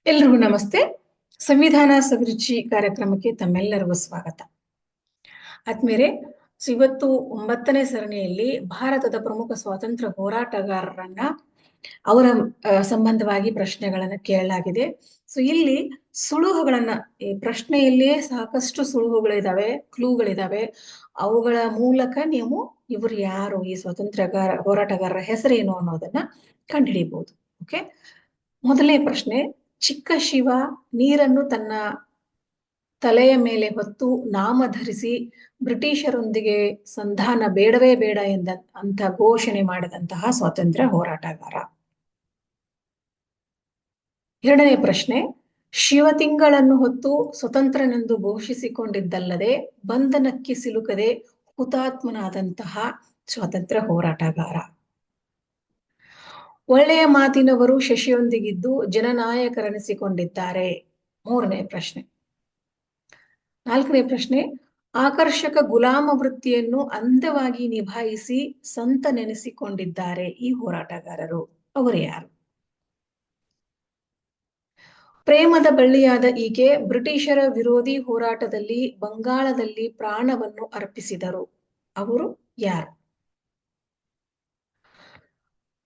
ಎಲ್ರಿಗೂ ನಮಸ್ತೆ. ಸಂವಿಧಾನ ಸವಿರುಚಿ ಕಾರ್ಯಕ್ರಮಕ್ಕೆ ತಮ್ಮೆಲ್ಲರಿಗೂ ಸ್ವಾಗತ. ಆದ್ಮೇಲೆ ಇವತ್ತು 9ನೇ ಸರಣಿಯಲ್ಲಿ ಭಾರತದ ಪ್ರಮುಖ ಸ್ವಾತಂತ್ರ್ಯ ಹೋರಾಟಗಾರರನ್ನ ಅವರ ಸಂಬಂಧವಾಗಿ ಪ್ರಶ್ನೆಗಳನ್ನ ಕೇಳಲಾಗಿದೆ. ಸೊ ಇಲ್ಲಿ ಸುಳುಹುಗಳನ್ನ, ಈ ಪ್ರಶ್ನೆಯಲ್ಲಿಯೇ ಸಾಕಷ್ಟು ಸುಳುಹುಗಳಿದಾವೆ, ಕ್ಲೂಗಳಿದಾವೆ. ಅವುಗಳ ಮೂಲಕ ನೀವು ಇವರು ಯಾರು, ಈ ಹೋರಾಟಗಾರರ ಹೆಸರೇನು ಅನ್ನೋದನ್ನ ಕಂಡುಹಿಡಿಬಹುದು. ಓಕೆ, ಮೊದಲನೇ ಪ್ರಶ್ನೆ. ಚಿಕ್ಕ ಶಿವ ನೀರನ್ನು ತನ್ನ ತಲೆಯ ಮೇಲೆ ಹೊತ್ತು ನಾಮ ಧರಿಸಿ ಬ್ರಿಟಿಷರೊಂದಿಗೆ ಸಂಧಾನ ಬೇಡವೇ ಬೇಡ ಅಂತ ಘೋಷಣೆ ಮಾಡಿದಂತಹ ಸ್ವಾತಂತ್ರ್ಯ ಹೋರಾಟಗಾರ. ಎರಡನೇ ಪ್ರಶ್ನೆ. ಶಿವತಿಂಗಳನ್ನು ಹೊತ್ತು ಸ್ವತಂತ್ರನೆಂದು ಘೋಷಿಸಿಕೊಂಡಿದ್ದಲ್ಲದೆ ಬಂಧನಕ್ಕೆ ಸಿಲುಕದೆ ಹುತಾತ್ಮನಾದಂತಹ ಸ್ವಾತಂತ್ರ್ಯ ಹೋರಾಟಗಾರ. ಒಳ್ಳೆಯ ಮಾತಿನವರು ಶಶಿಯೊಂದಿಗಿದ್ದು ಜನನಾಯಕರೆನಿಸಿಕೊಂಡಿದ್ದಾರೆ. ಮೂರನೇ ಪ್ರಶ್ನೆ. ನಾಲ್ಕನೇ ಪ್ರಶ್ನೆ. ಆಕರ್ಷಕ ಗುಲಾಮ ವೃತ್ತಿಯನ್ನು ಅಂದವಾಗಿ ನಿಭಾಯಿಸಿ ಸಂತ ನೆನೆಸಿಕೊಂಡಿದ್ದಾರೆ ಈ ಹೋರಾಟಗಾರರು. ಅವರು ಯಾರು? ಪ್ರೇಮದ ಬಳ್ಳಿಯಾದ ಈಕೆ ಬ್ರಿಟಿಷರ ವಿರೋಧಿ ಹೋರಾಟದಲ್ಲಿ ಬಂಗಾಳದಲ್ಲಿ ಪ್ರಾಣವನ್ನು ಅರ್ಪಿಸಿದರು. ಅವರು ಯಾರು?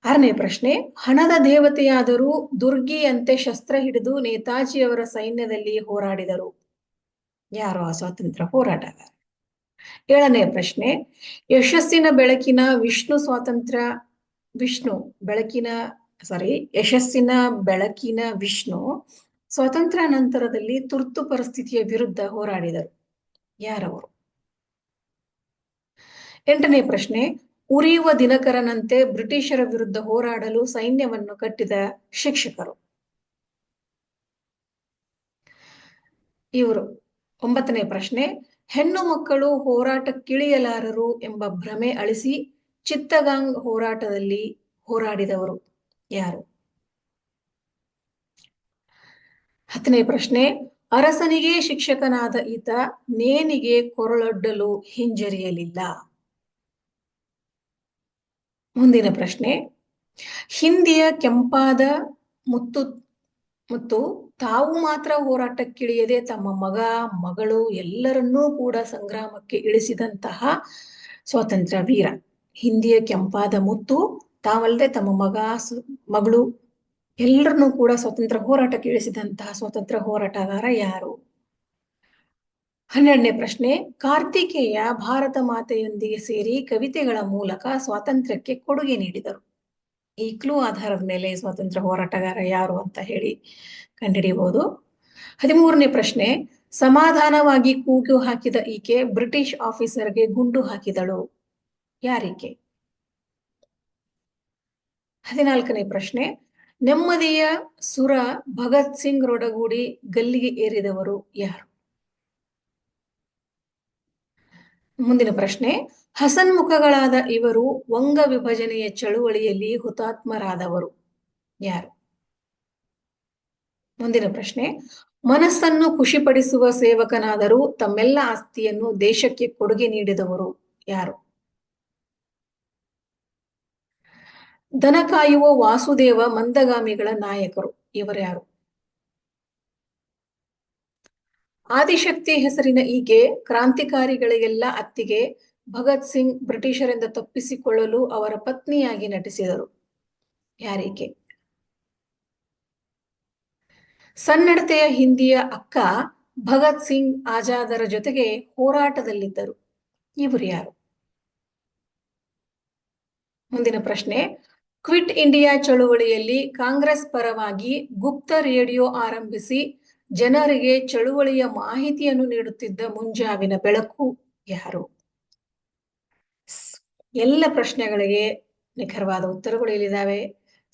ಆರನೇ ಪ್ರಶ್ನೆ. ಹಣದ ದೇವತೆಯಾದರೂ ದುರ್ಗಿಯಂತೆ ಶಸ್ತ್ರ ಹಿಡಿದು ನೇತಾಜಿಯವರ ಸೈನ್ಯದಲ್ಲಿ ಹೋರಾಡಿದರು. ಯಾರು ಆ ಸ್ವಾತಂತ್ರ್ಯ ಹೋರಾಟಗಾರ? ಏಳನೇ ಪ್ರಶ್ನೆ. ಯಶಸ್ಸಿನ ಬೆಳಕಿನ ವಿಷ್ಣು ಸ್ವಾತಂತ್ರ್ಯ ನಂತರದಲ್ಲಿ ತುರ್ತು ಪರಿಸ್ಥಿತಿಯ ವಿರುದ್ಧ ಹೋರಾಡಿದರು. ಯಾರವರು? ಎಂಟನೇ ಪ್ರಶ್ನೆ. ಉರಿಯುವ ದಿನಕರನಂತೆ ಬ್ರಿಟಿಷರ ವಿರುದ್ಧ ಹೋರಾಡಲು ಸೈನ್ಯವನ್ನು ಕಟ್ಟಿದ ಶಿಕ್ಷಕರು. ಇವರು. ಒಂಬತ್ತನೇ ಪ್ರಶ್ನೆ. ಹೆಣ್ಣು ಮಕ್ಕಳು ಹೋರಾಟಕ್ಕಿಳಿಯಲಾರರು ಎಂಬ ಭ್ರಮೆ ಅಳಿಸಿ ಚಿತ್ತಗಾಂಗ್ ಹೋರಾಟದಲ್ಲಿ ಹೋರಾಡಿದವರು ಯಾರು? ಹತ್ತನೇ ಪ್ರಶ್ನೆ. ಅರಸನಿಗೆ ಶಿಕ್ಷಕನಾದ ಈತ ನೇಣಿಗೆ ಕೊರಳೊಡ್ಡಲು ಹಿಂಜರಿಯಲಿಲ್ಲ. ಮುಂದಿನ ಪ್ರಶ್ನೆ. ಹಿಂದಿಯ ಕೆಂಪಾದ ಮತ್ತು ತಾವು ಮಾತ್ರ ಹೋರಾಟಕ್ಕಿಳಿಯದೆ ತಮ್ಮ ಮಗ ಮಗಳು ಎಲ್ಲರನ್ನೂ ಕೂಡ ಸಂಗ್ರಾಮಕ್ಕೆ ಇಳಿಸಿದಂತಹ ಸ್ವಾತಂತ್ರ್ಯ ವೀರ. ಹಿಂದಿಯ ಕೆಂಪಾದ ಮುತ್ತು, ತಾವಲ್ಲದೆ ತಮ್ಮ ಮಗ ಮಗಳು ಎಲ್ಲರನ್ನೂ ಕೂಡ ಸ್ವಾತಂತ್ರ್ಯ ಹೋರಾಟಕ್ಕೆ ಇಳಿಸಿದಂತಹ ಸ್ವಾತಂತ್ರ್ಯ ಹೋರಾಟಗಾರ ಯಾರು? 12ನೇ ಪ್ರಶ್ನೆ. ಕಾರ್ತಿಕೇಯ ಭಾರತ ಮಾತೆಯೊಂದಿಗೆ ಸೇರಿ ಕವಿತೆಗಳ ಮೂಲಕ ಸ್ವಾತಂತ್ರ್ಯಕ್ಕೆ ಕೊಡುಗೆ ನೀಡಿದರು. ಈ ಕ್ಲೂ ಆಧಾರದ ಮೇಲೆ ಸ್ವಾತಂತ್ರ್ಯ ಹೋರಾಟಗಾರ ಯಾರು ಅಂತ ಹೇಳಿ ಕಂಡುಹಿಡಿಯಬಹುದು. 13ನೇ ಪ್ರಶ್ನೆ. ಸಮಾಧಾನವಾಗಿ ಕೂಗು ಹಾಕಿದ ಈಕೆ ಬ್ರಿಟಿಷ್ ಆಫೀಸರ್ಗೆ ಗುಂಡು ಹಾಕಿದಳು. ಯಾರೀಕೆ? 14ನೇ ಪ್ರಶ್ನೆ. ನೆಮ್ಮದಿಯ ಸುರ ಭಗತ್ ಸಿಂಗ್ ರೊಡಗೂಡಿ ಗಲ್ಲಿಗೆ ಏರಿದವರು ಯಾರು? ಮುಂದಿನ ಪ್ರಶ್ನೆ. ಹಸನ್ಮುಖಗಳಾದ ಇವರು ವಂಗ ವಿಭಜನೆಯ ಚಳುವಳಿಯಲ್ಲಿ ಹುತಾತ್ಮರಾದವರು ಯಾರು? ಮುಂದಿನ ಪ್ರಶ್ನೆ. ಮನಸ್ಸನ್ನು ಖುಷಿಪಡಿಸುವ ಸೇವಕನಾದರೂ ತಮ್ಮೆಲ್ಲ ಆಸ್ತಿಯನ್ನು ದೇಶಕ್ಕೆ ಕೊಡುಗೆ ನೀಡಿದವರು ಯಾರು? ದನ ಕಾಯುವ ವಾಸುದೇವ ಮಂದಗಾಮಿಗಳ ನಾಯಕರು ಇವರ್ಯಾರು? ಆದಿಶಕ್ತಿ ಹೆಸರಿನ ಈಕೆ ಕ್ರಾಂತಿಕಾರಿಗಳಿಗೆಲ್ಲ ಅತ್ತಿಗೆ. ಭಗತ್ ಸಿಂಗ್ ಬ್ರಿಟಿಷರಿಂದ ತಪ್ಪಿಸಿಕೊಳ್ಳಲು ಅವರ ಪತ್ನಿಯಾಗಿ ನಟಿಸಿದರು. ಯಾರೀಕೆ? ಸನ್ನಡತೆಯ ಹಿಂದಿಯ ಅಕ್ಕ ಭಗತ್ ಸಿಂಗ್ ಆಜಾದರ ಜೊತೆಗೆ ಹೋರಾಟದಲ್ಲಿದ್ದರು. ಇವರು ಯಾರು? ಮುಂದಿನ ಪ್ರಶ್ನೆ. ಕ್ವಿಟ್ ಇಂಡಿಯಾ ಚಳುವಳಿಯಲ್ಲಿ ಕಾಂಗ್ರೆಸ್ ಪರವಾಗಿ ಗುಪ್ತ ರೇಡಿಯೋ ಆರಂಭಿಸಿ ಜನರಿಗೆ ಚಳುವಳಿಯ ಮಾಹಿತಿಯನ್ನು ನೀಡುತ್ತಿದ್ದ ಮುಂಜಾವಿನ ಬೆಳಕು ಯಾರು? ಎಲ್ಲ ಪ್ರಶ್ನೆಗಳಿಗೆ ನಿಖರವಾದ ಉತ್ತರಗಳು ಇಲ್ಲಿದ್ದಾವೆ.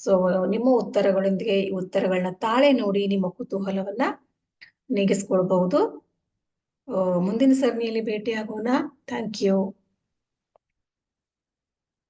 ಸೊ ನಿಮ್ಮ ಉತ್ತರಗಳೊಂದಿಗೆ ಈ ಉತ್ತರಗಳನ್ನ ತಾಳೆ ನೋಡಿ ನಿಮ್ಮ ಕುತೂಹಲವನ್ನ ನೀಗಿಸ್ಕೊಳ್ಬಹುದು. ಮುಂದಿನ ಸರಣಿಯಲ್ಲಿ ಭೇಟಿಯಾಗೋಣ. Thank you.